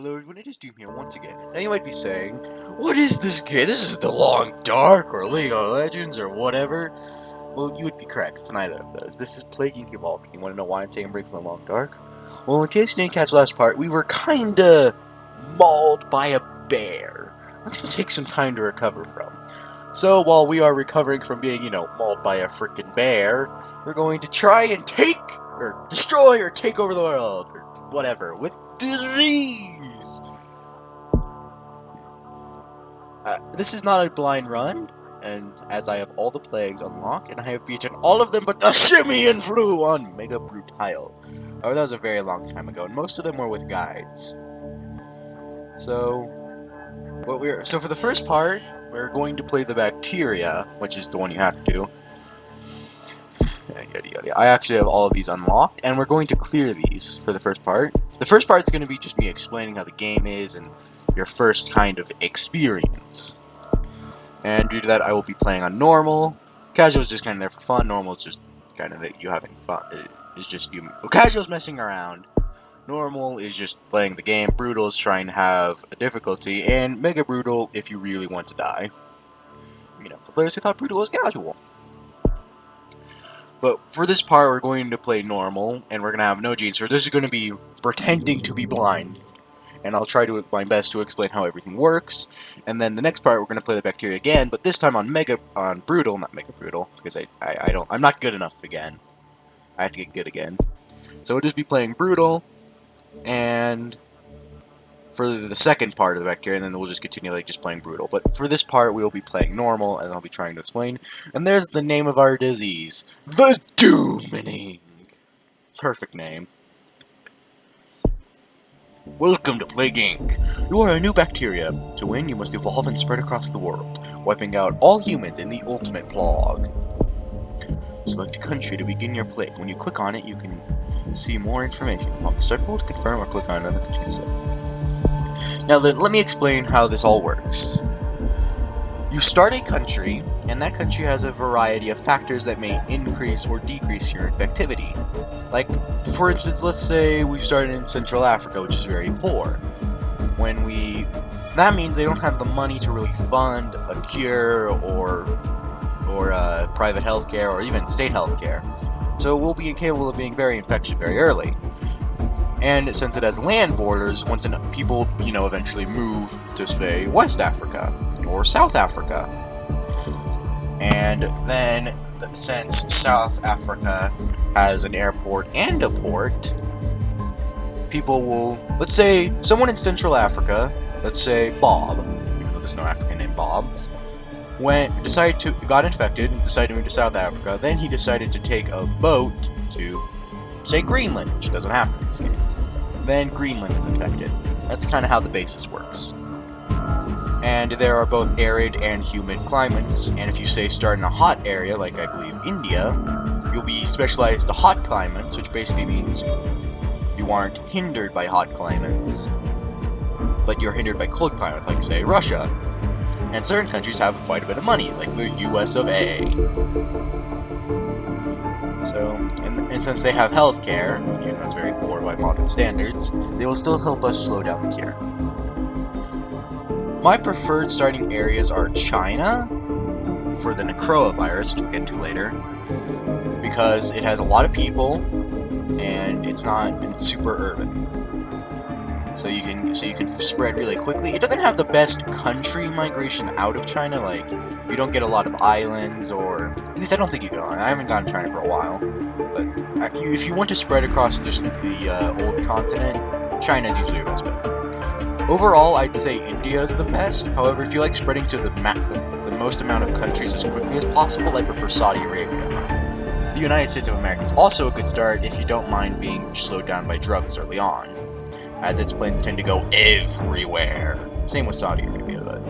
Hello everyone, it is Doom here once again. Now you might be saying, what is this game? This is The Long Dark, or League of Legends, or whatever. Well, you would be correct, it's neither of those. This is Plague Inc. Evolved. You want to know why I'm taking a break from The Long Dark? Well, in case you didn't catch the last part, we were kinda mauled by a bear. That's gonna take some time to recover from. So, while we are recovering from being, mauled by a freaking bear, we're going to try and destroy, or take over the world, or whatever, with disease! This is not a blind run, and as I have all the plagues unlocked, and I have beaten all of them but the Simian Flu on Mega Brutile. Oh, that was a very long time ago, and most of them were with guides. So for the first part, we're going to play the bacteria, which is the one you have to do. Yada yada. I actually have all of these unlocked, and we're going to clear these for the first part. The first part is going to be just me explaining how the game is and your first kind of experience. And due to that, I will be playing on normal. Casual is just kind of there for fun. Normal is just kind of that you having fun. It's just you. Well, casual is messing around. Normal is just playing the game. Brutal is trying to have a difficulty, and Mega Brutal if you really want to die. For players who thought Brutal was casual. But for this part, we're going to play normal, and we're going to have no genes. So this is going to be pretending to be blind. And I'll try to my best to explain how everything works. And then the next part, we're going to play the bacteria again, but this time on Brutal, not Mega Brutal, because I'm not good enough again. I have to get good again. So we'll just be playing Brutal, and for the second part of the bacteria, and then we'll just continue just playing Brutal. But for this part, we'll be playing normal, and I'll be trying to explain. And there's the name of our disease, the Dooming. Perfect name. Welcome to Plague Inc. You are a new bacteria. To win, you must evolve and spread across the world, wiping out all humans in the ultimate plague. Select a country to begin your plague. When you click on it, you can see more information. On the start board, confirm or click on another country. Now then, let me explain how this all works. You start a country, and that country has a variety of factors that may increase or decrease your infectivity. Like, for instance, let's say we started in Central Africa, which is very poor. That means they don't have the money to really fund a cure or private healthcare or even state healthcare. So we'll be incapable of being very infectious very early. And since it has land borders, once people, eventually move to, say, West Africa or South Africa. And then, since South Africa has an airport and a port, people will, let's say, someone in Central Africa, let's say Bob, even though there's no African named Bob, got infected and decided to move to South Africa. Then he decided to take a boat to, say, Greenland, which doesn't happen in this game. Then Greenland is infected. That's kind of how the basis works. And there are both arid and humid climates, and if you say start in a hot area, like I believe India, you'll be specialized to hot climates, which basically means you aren't hindered by hot climates, but you're hindered by cold climates, like say Russia. And certain countries have quite a bit of money, like the US of A. So, and since they have healthcare, even though it's very poor by modern standards, they will still help us slow down the cure. My preferred starting areas are China, for the Necroa virus, which we'll get to later, because it has a lot of people, and it's super urban. So you can spread really quickly. It doesn't have the best country migration out of China, like, you don't get a lot of islands, or, at least I don't think you can. I haven't gone to China for a while, but if you want to spread across the old continent, China is usually your best bet. Overall, I'd say India is the best. However, if you like spreading to the most amount of countries as quickly as possible, I prefer Saudi Arabia. The United States of America is also a good start if you don't mind being slowed down by drugs early on, as its planes tend to go everywhere. Same with Saudi Arabia, but,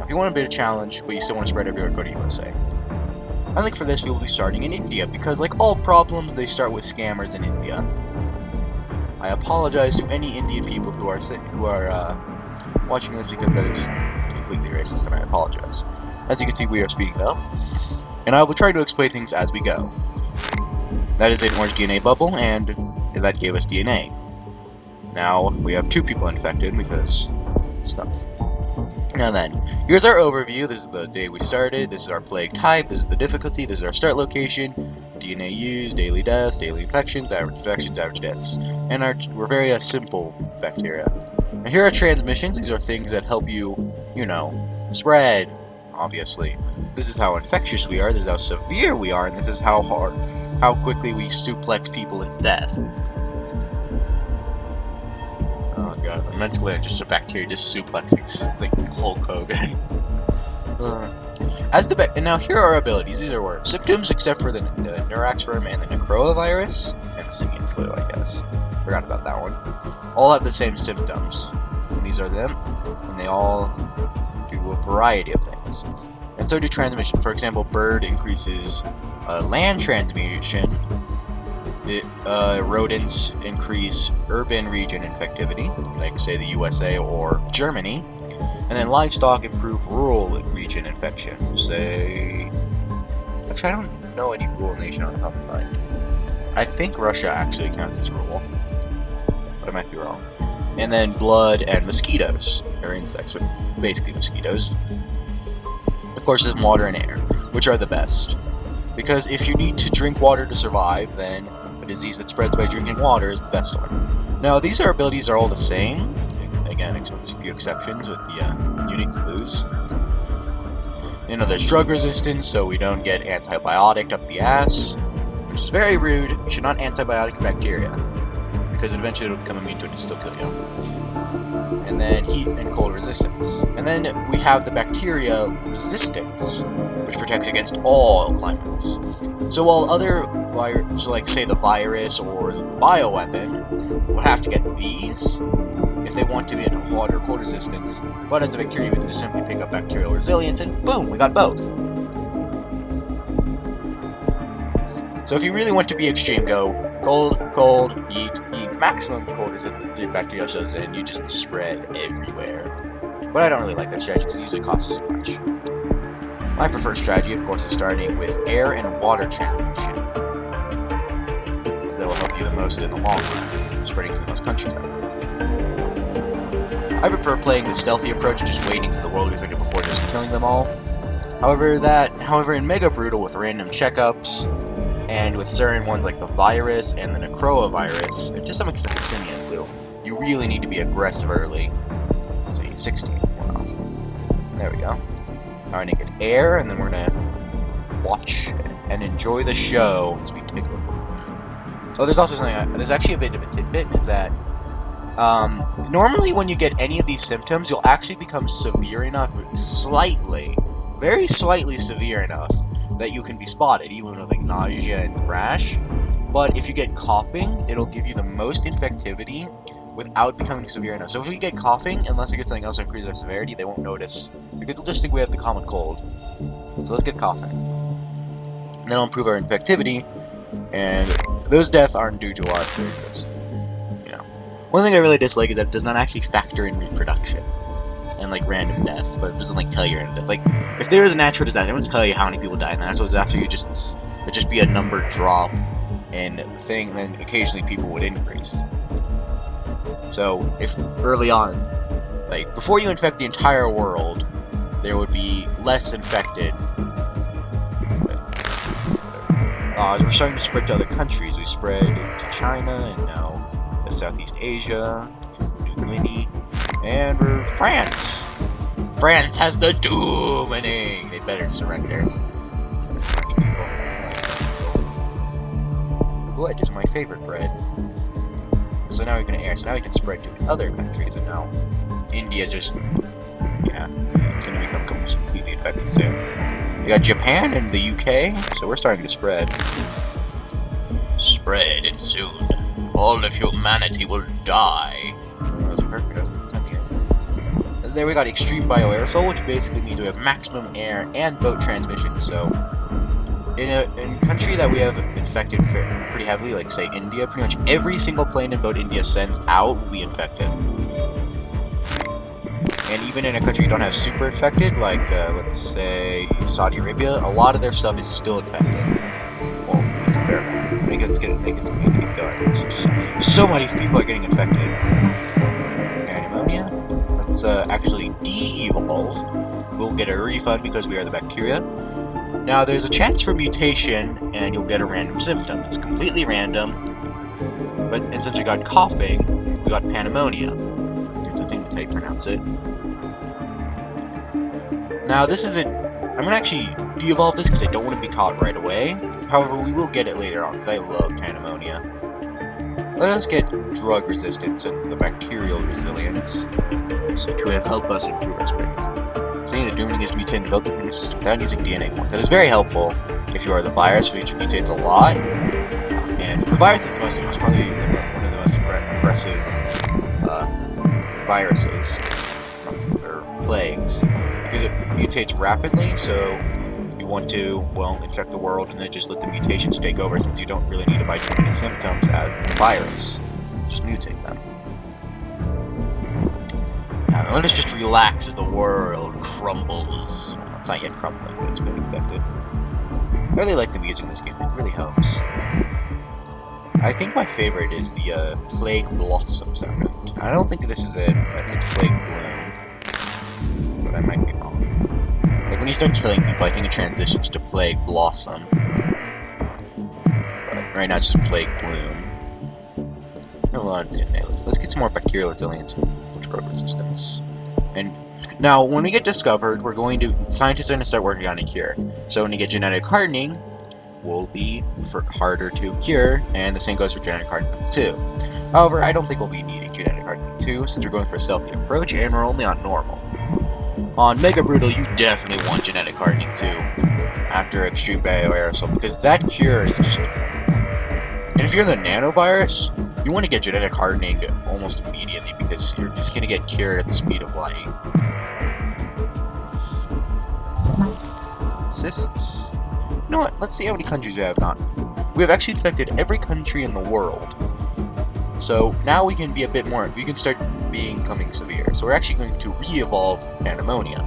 if you want a bit of challenge, but you still want to spread everywhere, go to USA. I think for this, we will be starting in India, because like all problems, they start with scammers in India. I apologize to any Indian people who are watching this, because that is completely racist, and I apologize. As you can see, we are speeding up, and I will try to explain things as we go. That is an orange DNA bubble, and that gave us DNA. Now we have 2 people infected because stuff. Now then, here's our overview. This is the day we started. This is our plague type. This is the difficulty. This is our start location. DNA used, daily deaths, daily infections, average deaths. And we're very simple bacteria. Now here are transmissions. These are things that help you, you know, spread, obviously. This is how infectious we are. This is how severe we are. And this is how quickly we suplex people into death. Oh god, mentally I'm just a bacteria just suplexing. It's like Hulk Hogan. And now here are our abilities. These are our symptoms, except for the Neurax worm and the Necrovirus and the simian flu, I guess. Forgot about that one. All have the same symptoms. And these are them, and they all do a variety of things. And so do transmission. For example, bird increases land transmission. Rodents increase urban region infectivity, like say the USA or Germany, and then livestock improve rural region infection. Say, actually, I don't know any rural nation on top of my mind. I think Russia actually counts as rural, but I might be wrong. And then blood and mosquitoes, or insects, but basically mosquitoes. Of course, there's water and air, which are the best, because if you need to drink water to survive, then disease that spreads by drinking water is the best one. Now, these abilities are all the same, again, with a few exceptions with the unique flus. You know, there's drug resistance, so we don't get antibiotic up the ass, which is very rude. You should not antibiotic bacteria, because eventually it'll become immune to it and still kill you. And then heat and cold resistance. And then we have the bacteria resistance, which protects against all climates. So while other viruses, like say the virus or the bioweapon, will have to get these if they want to get hot or cold resistance, but as a bacteria we can just simply pick up bacterial resilience and boom, we got both. So if you really want to be extreme, go cold, heat, maximum cold resistance the bacteria shows in, you just spread everywhere. But I don't really like that strategy because it usually costs too much. My preferred strategy, of course, is starting with air and water transmission. That will help you the most in the long run, spreading to the most countries. I prefer playing the stealthy approach and just waiting for the world to be infected before just killing them all. However, in Mega Brutal with random checkups, and with certain ones like the virus and the Necrovirus, and to some extent the simian flu, you really need to be aggressive early. Let's see, 16 went off. There we go. Alright, I get air, and then we're gonna watch and enjoy the show as we take a look. Oh, there's also something, there's actually a bit of a tidbit, is that normally when you get any of these symptoms, you'll actually become severe enough, very slightly severe enough, that you can be spotted, even with like nausea and rash. But if you get coughing, it'll give you the most infectivity without becoming severe enough. So if we get coughing, unless we get something else to increase our severity, they won't notice, because they'll just think we have the common cold. So let's get coughing. And then it'll improve our infectivity, and those deaths aren't due to us, they're just, you know. One thing I really dislike is that it does not actually factor in reproduction and like random death, but it doesn't like tell you random death. Like, if there is a natural disaster, it won't tell you how many people die in the natural disaster. It'd just be a number drop in the thing, and then occasionally people would increase. So if early on, like before you infect the entire world, there would be less infected. As we're starting to spread to other countries, we spread to China and now to Southeast Asia, New Guinea, and we're France. France has the dooming. They better surrender. Wood is my favorite bread. So now we can air. So now we can spread to other countries, and now India just, yeah, it's gonna become completely infected soon. We got Japan and the UK, so we're starting to spread. Spread, and soon all of humanity will die. That was perfect. That was time to get. There we got extreme bioaerosol, which basically means we have maximum air and boat transmission. So in a country that we have infected pretty heavily, like say India, pretty much every single plane and boat India sends out will be infected. And even in a country you don't have super infected, like let's say Saudi Arabia, a lot of their stuff is still infected. Well, at least a fair amount. keep going. So many people are getting infected. Okay, pneumonia. Let's actually de-evolve. We'll get a refund because we are the bacteria. Now, there's a chance for mutation, and you'll get a random symptom. It's completely random, and since we got coughing, we got pneumonia. Is I think that's how you pronounce it. Now, this isn't... I'm going to actually de-evolve this because I don't want to be caught right away. However, we will get it later on because I love pneumonia. Let us get drug resistance and the bacterial resilience so to help us improve our spread. Saying that dooming is mutant develop the immune system without using DNA points. That is very helpful if you are the virus, which mutates a lot. And the virus is probably one of the most aggressive viruses or plagues because it mutates rapidly. So you want to, well, infect the world and then just let the mutations take over, since you don't really need to buy too many symptoms as the virus. Just mutate them. Now let us just relax as the world crumbles. Well, it's not yet crumbling, but it's been infected. I really like the music in this game. It really helps. I think my favorite is the Plague Blossom sound. I don't think this is it. I think it's Plague Bloom. But I might be wrong. Like, when you start killing people, I think it transitions to Plague Blossom. But right now it's just Plague Bloom. Let's get some more bacterial resilience and drug resistance. And now, when we get discovered, scientists are going to start working on a cure. So when you get genetic hardening, will be harder to cure, and the same goes for genetic hardening too. However, I don't think we'll be needing genetic hardening too, since we're going for a stealthy approach, and we're only on normal. On Mega Brutal, you definitely want genetic hardening too, after Extreme Bioaerosol, because that cure is just... And if you're the nanovirus, you want to get genetic hardening almost immediately, because you're just going to get cured at the speed of light. Cysts. You know what? Let's see how many countries we have not. We have actually infected every country in the world. So now we can be a bit more. We can start becoming severe. So we're actually going to re-evolve pneumonia.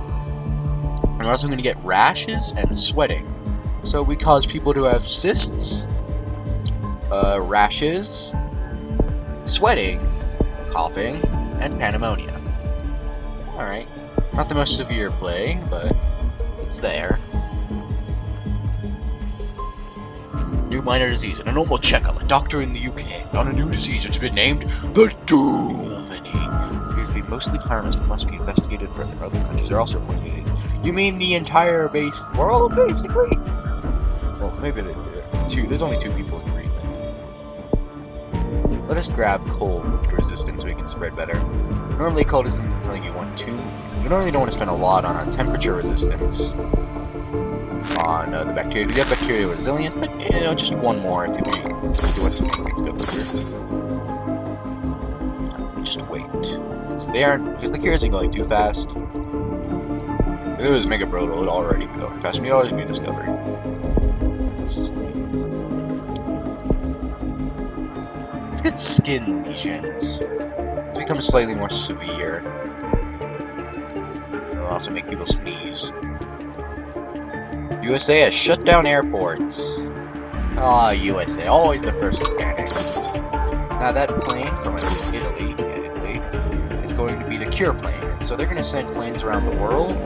And we're also going to get rashes and sweating. So we cause people to have cysts, rashes, sweating, coughing, and pneumonia. Alright. Not the most severe plague, but it's there. New minor disease. In a normal checkup, a doctor in the UK found a new disease which has been named the Doomany. It appears to be mostly harmless but must be investigated further. Other countries are also reporting these. You mean the entire world, basically? Well, maybe there's only 2 people in Greenland. Let us grab cold resistance so we can spread better. Normally cold isn't something you want to. You normally don't want to spend a lot on a temperature resistance on the bacteria, because you have bacterial resilience, but you know, just one more if you want to make things go quicker. Just wait. Because the cure isn't going too fast. If it was Mega Brutal, it would already be going fast, and you'd always be discovered. Let's get skin lesions. It's become slightly more severe. It'll also make people sneeze. USA has shut down airports. Ah, USA, always the first to panic. Now that plane from Italy, is going to be the cure plane. So they're going to send planes around the world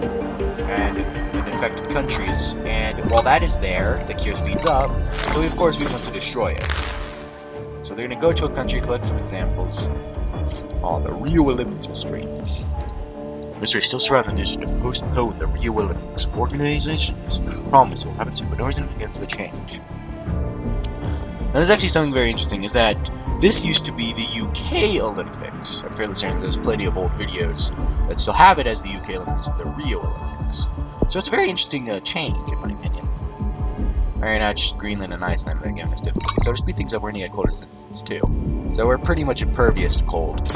and in infected countries. And while that is there, the cure speeds up. So of course we want to destroy it. So they're going to go to a country, collect some examples. Oh, the Rio Olympics mystery. Mystery still surrounding the decision to postpone the Rio Olympics. Organizations promise will have it soon, but no reason again for the change. Now, there's actually something very interesting, is that this used to be the UK Olympics. I'm fairly certain there's plenty of old videos that still have it as the UK Olympics or the Rio Olympics. So it's a very interesting change, in my opinion. Alright, now it's just Greenland and Iceland that are giving us difficulty. So to speed things up, we're going to get cold resistance too. So we're pretty much impervious to cold.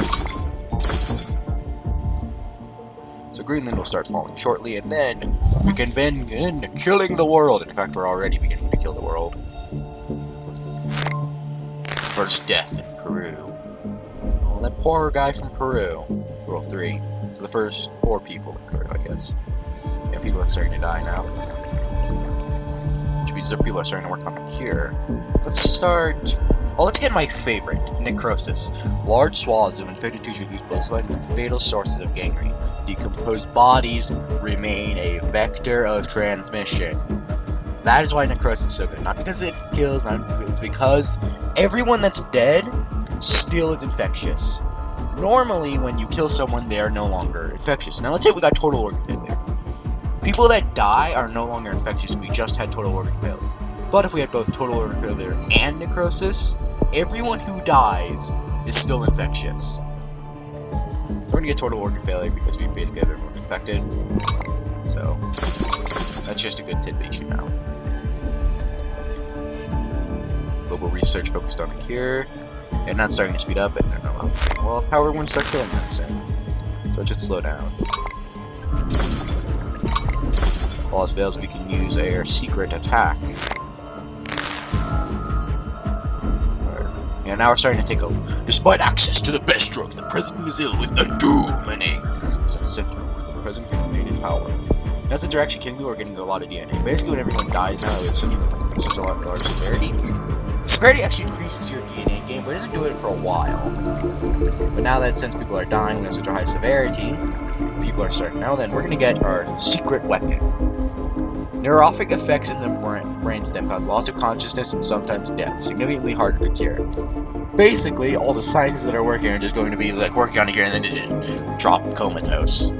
So Greenland will start falling shortly, and then we can begin killing the world. In fact, we're already beginning to kill the world. First death in Peru. Oh, that poor guy from Peru. World 3. So the first 4 people in Peru, I guess. Yeah, people are starting to die now. which means that people are starting to work on a cure. Let's start... Well, let's get my favorite, necrosis. Large swaths of infected tissue lose blood supply and fatal sources of gangrene. Decomposed bodies remain a vector of transmission. That is why necrosis is so good. Not because it kills, it's because everyone that's dead still is infectious. Normally, when you kill someone, they are no longer infectious. Now, let's say we got total organ failure. People that die are no longer infectious. We just had total organ failure. But if we had both total organ failure and necrosis, everyone who dies is still infectious. We're gonna get total organ failure because we basically have everyone infected. So, that's just a good tidbit you should know. Global research focused on a cure. They're not starting to speed up, and they're not. Well, how are we going to start killing them soon? So it should slow down. While this fails, we can use our secret attack. Yeah, now we're starting to take over. Despite access to the best drugs, the president is ill with a dooming. It's a center where the president can remain in power. Now, since they're actually killing people, we're getting a lot of DNA. Basically, when everyone dies now, it's such a large severity. Severity actually increases your DNA gain, but it doesn't do it for a while. But now that since people are dying with such a high severity, people are starting now, then we're going to get our secret weapon. Neurotrophic effects in the brainstem cause loss of consciousness and sometimes death, significantly harder to cure. Basically, all the scientists that are working are just going to be like working on it here and then just drop comatose.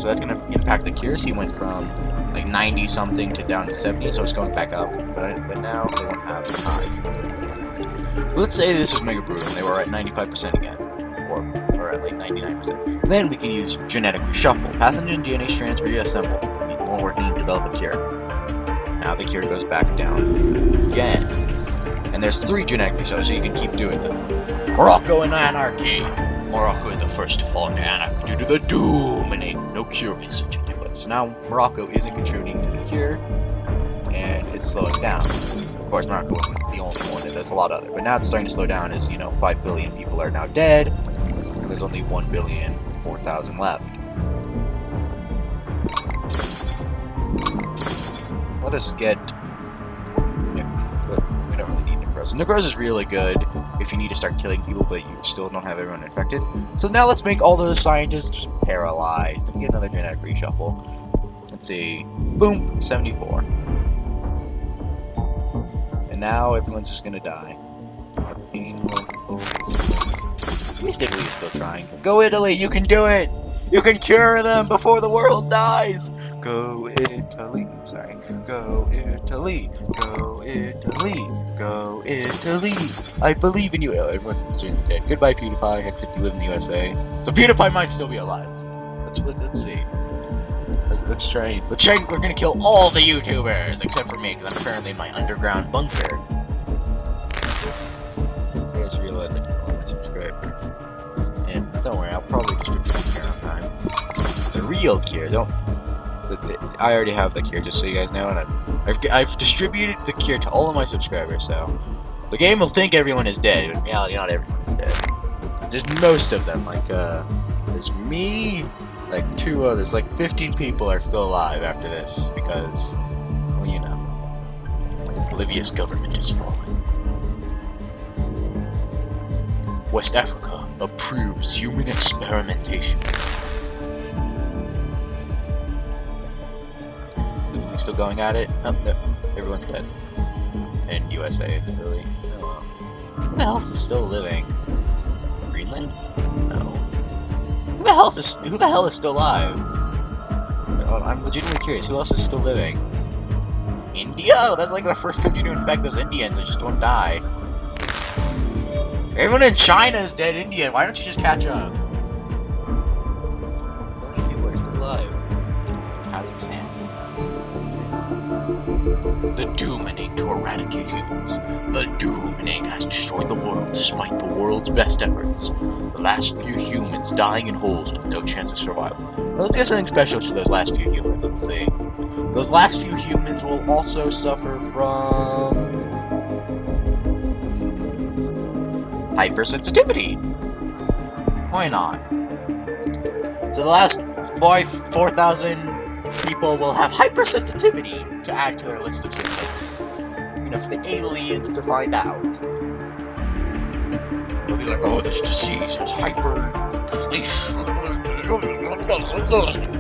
So that's going to impact the cure. So he went from like 90 something to down to 70, so it's going back up. But now they won't have time. Let's say this was Mega Brutal and they were at 95% again. Or at like 99%. Then we can use genetic reshuffle. Pathogen DNA strands reassemble. Need more work to develop a cure. Now the cure goes back down again. And there's 3 genetic reshuffles, so you can keep doing them. Morocco and anarchy. Morocco is the first to fall into anarchy due to the dooming. No cure research. So now Morocco isn't contributing to the cure, and it's slowing down. Of course, Morocco wasn't the only one, there's a lot of other. But now it's starting to slow down as, 5 billion people are now dead, and there's only 1,004,000 left. Let us get... We don't really need necrosis. Necrosis is really good if you need to start killing people, but you still don't have everyone infected. So now let's make all those scientists paralyzed and get another genetic reshuffle. Let's see. Boom! 74. And now everyone's just gonna die. At least Italy is still trying. Go Italy! You can do it! You can cure them before the world dies! Go Italy! Sorry. Go Italy! Go Italy! Go Italy! I believe in you! Oh, everyone's dead. Goodbye, PewDiePie, except you live in the USA. So PewDiePie might still be alive. Let's see. Let's try. We're gonna kill all the YouTubers except for me, because I'm currently in my underground bunker. I just realized I didn't all my subscribers. And don't worry, I'll probably distribute the cure on time. The real cure, I already have the cure, just so you guys know, and I've distributed the cure to all of my subscribers, so the game will think everyone is dead, but in reality, not everyone is dead. Just most of them, like, there's me, like 2 others, like 15 people are still alive after this, because, well, Bolivia's government is falling. West Africa approves human experimentation. Still going at it? Oh, no. Everyone's dead. In USA, Italy. Oh well. Who the hell is still living? Greenland? No. Who the hell is still alive? I'm legitimately curious. Who else is still living? India? Oh, that's like the first country to infect those Indians that just don't die. Everyone in China is dead. India. Why don't you just catch up? A million people are still alive. Kazakhstan. The Dooming to eradicate humans. The Dooming has destroyed the world despite the world's best efforts. The last few humans dying in holes with no chance of survival. Now let's get something special to those last few humans. Let's see. Those last few humans will also suffer from... hypersensitivity. Why not? So the last 4,000 people will have hypersensitivity to add to their list of symptoms. And if the aliens to find out, they'll be like, oh, this disease is hyperinflation.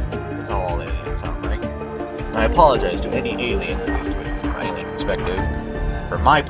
That's how all aliens sound like. And I apologize to any alien, from my alien perspective, from my